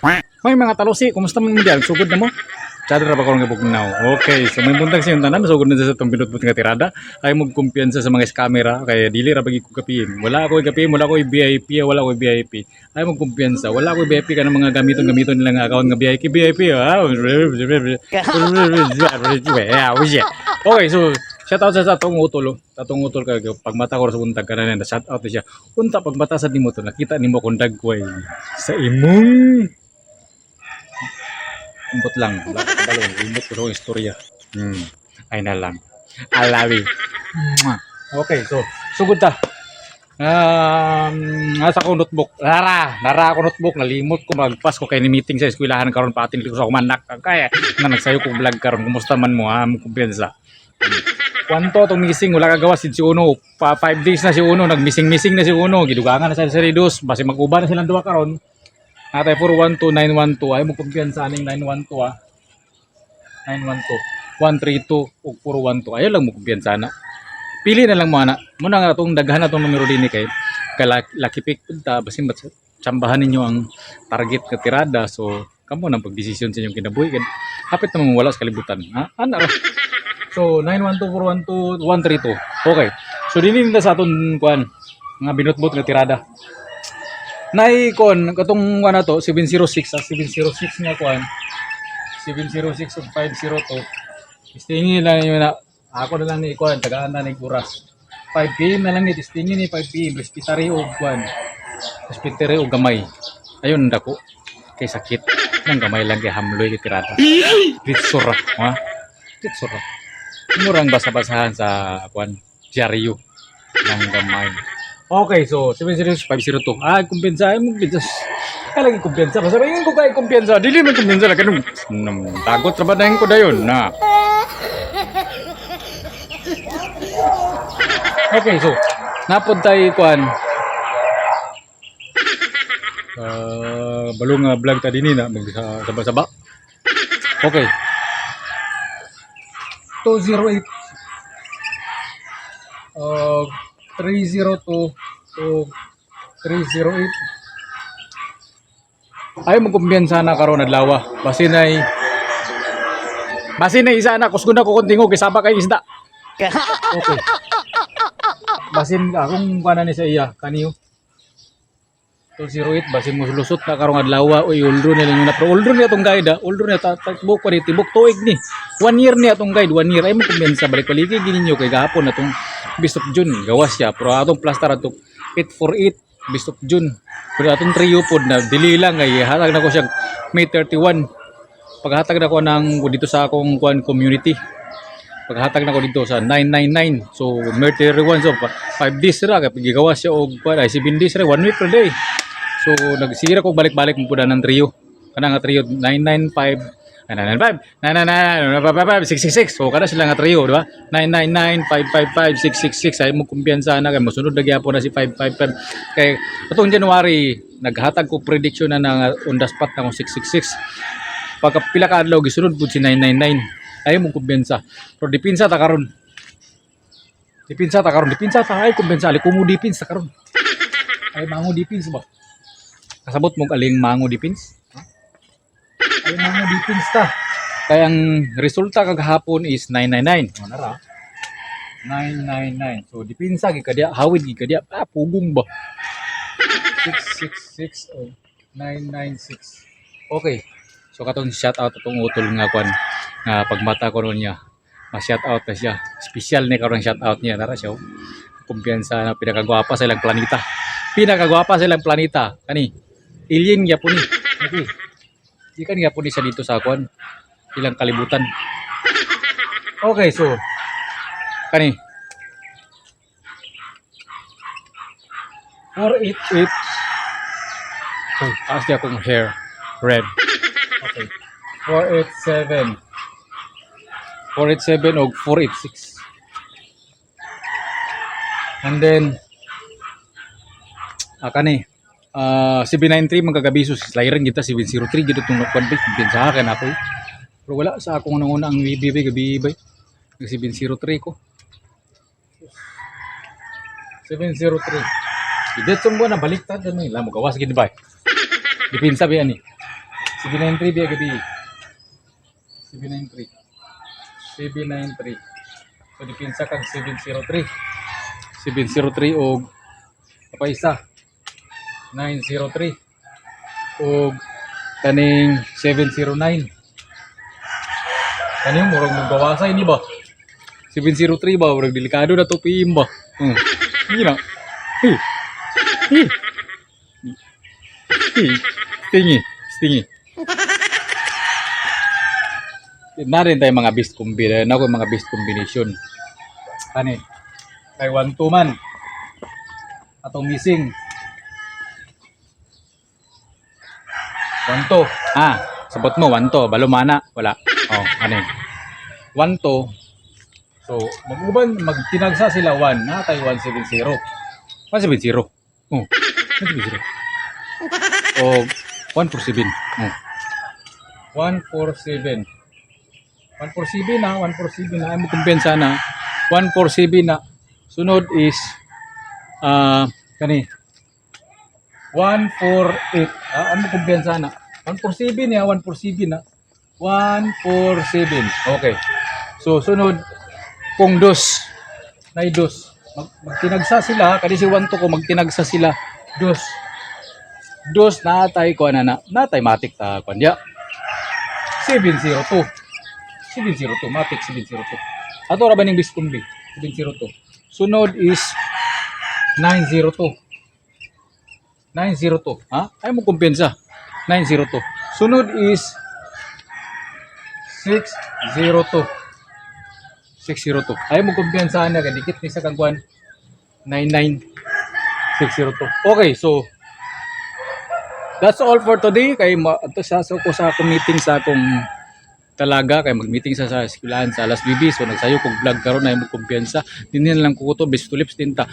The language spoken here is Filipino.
May mga talusi, kumusta man mo diyan? Sugod na mo? Chadra ba ko nga bugnaw. Okay, so may buntag sa yung tanan, sugod na sa itong binutbut nga tirada. Ay mo kumpiyansa sa mga camera, kaya dili ra bagi ko kapiin. Wala ako kapiin, wala ko VIP, wala ko VIP. Ay mo kumpiyansa, wala ko VIP ka ng mga gamiton nila nga account nga VIP, VIP. Okay, so shout out sa tatong utol, tatong utol kay pag mata ko sa buntag kanan na shout out siya. Unta pag mata sa nimo to, nakita nimo kung dagway sa imong umbot lang. Balong, umbot ko sa istorya. Ay na lang. Alawi. Okay, so, sugod ta. Nasa ko notebook. Nara ako notebook. Nalimot ko magpas ko kay ni meeting sa eskwelahan karon pa atin ko sa kumanak. Kaya, na nagsayo ko vlog karon. Kumusta man mo ha? Kumpiyansa. Kwanto itong missing, wala kagawa si Uno. 5 days na si Uno, nag-missing na si Uno. Gidugangan na sa Redos. Basi mag-uba na silang duwa karon. Natay 412912 ay mo kumpiyansa aning 912 912 132 ug 412 ayo lang mo kumpiyansa na. Pili na lang mo ana. Muna nga tong daghan na tong numero dinhi kay lucky pick punta basin tsambahan ninyo ang target ka tirada so kamo nang pagdesisyon sa inyong kinabuhi kay hapit na wala sa kalibutan. Ha? Ana ra. So 912 412 132. Okay. So dinhi na sa aton kuan nga binutbot nga tirada. Nay kon katong ano to 706 706 nga kuan 706 ug 502 istingin lang yun na ako na lang ni kuan tagaan na ni kuras 5 PM na lang ni istingin ni 5 PM hospitary og kuan hospitary og gamay ayun dako kay sakit nang gamay lang kay hamloy kay tirada ditsura ha ditsura murang basa-basahan sa kuan diaryo ng gamay. Okay, so 70502. Kumpiyansa mo bitas. Kaya lagi kumpiyansa. Masabihin ko kay kumpiyansa. Dili man kumpiyansa lang kanung tagot ra ba dayon ko dayon na. Okay, so napod tayo kuan. Balong nga vlog ta dinhi na magsaba-saba. Okay. 208 302 to 308 ay magkumpiyansa na karon adlaw basin ay isa na kusgo na ko kontingo kay saba kay isda okay basin akong kana ni sa iya kaniyo 208 basin mo lusot na karong adlaw oy uldro nila yung napro uldro niya tong guide uldro niya tatbok pa ni tibok tuig ni 1 year niya tong guide 1 year ay mo kumpiyansa balik paligid gininyo kay gahapon na tong Bishop June gawas siya pero atong plaster atong 848 Bishop June pero atong trio pod na dili lang ay hatag na ko siya May 31 paghatag na ko ng dito sa akong community paghatag na ko dito sa 999 so May 31 so 5 days ra kay gigawas siya og 7 days ra 1 week per day so nagsira ko balik-balik mo pud ng trio kana nga trio 995 999 666 so kada sila nga trio di ba 999 555 666 ay mo kumpiyansa na kay mosunod na gyapon na si 555 kay atong January naghatag ko prediction na on the spot na kung 666 pagka pila ka adlaw gisunod pud si 999 ay mo kumpiyansa pero dipinsa ta karon ay kumpiyansa ali kumo dipins ta karon ay mango dipins ba kasabot mo aling mango dipins ay mga dipins ta. Kaya ang resulta kagahapon is 999. Ano ra? 999. So dipinsa gi kadya hawid gi kadya pugong ba. 666 o 996. Okay. So katong shout out atong utol nga kwan nga pagmata ko niya. Ma-shout out na siya. Special ni karon shout out niya tara siya. Kumpiyansa na pinakagwapa sa ilang planeta. Kani alien gyapon ni. Okay. Ikan nga po siya dito sa kwan ilang kalibutan. Okay, so kani 488 oh, taas di akong hair red. Okay, 487 og 486 and then kani 793 magkagabiso si Slyren kita 703 gito tong konflict din sa akin ako pero wala sa akong nanguna ang bibay gabi 703 ko 703 Dito sumbo na baliktad ano ila mo gawas gid ba. Dipinsa ba ani? 793 biya gabi. 793. 793. So dipinsa kag 703. 703 og apa isa? 903 og kaning 709. Kaning murag magbawasa ini ba? 703 ba? Murag delikado na to PM ba? Hindi na. Hey. Hey. Hey. Stingy. Stingy. Na rin tayo mga best combination. Na ko mga best combination. Kani. Kay 1-2 man. Atong missing. 1-2. Sabot mo 1-2. Balumana. Wala. Oh, ano 1-2. So, magtinagsa sila 1. Na tayo 170. 170. Oh, 170. O, 147. Oh. 147. 147 na. 147 na. Ay mo kumpensa na. 147 na. Sunod is, kani. 148. Ano mo kumpensa na. 147 ya. 147 na. 147. Okay. So, sunod, kung dos, na dos. Magtinagsa sila, kasi si 1 to ko, magtinagsa sila, dos. Dos, natay ko, natay matik ta, kanya. 702. 702, matik 702. Ato ra ba ning biskumbi? 702. Sunod is 902. 902. Ay mo kumpensa. 902. Sunod is 602. 602. Ay mo kumpiyansahan na kadikit ni sa kagwan 99 602. Okay, so that's all for today. Kay ato sa ko sa akong meeting sa akong talaga kay mag-meeting sa eskwelahan sa Alas Bibi. So nagsayo kog vlog karon na mo kumpiyansa. Dinhi na lang ko to best to lips tinta.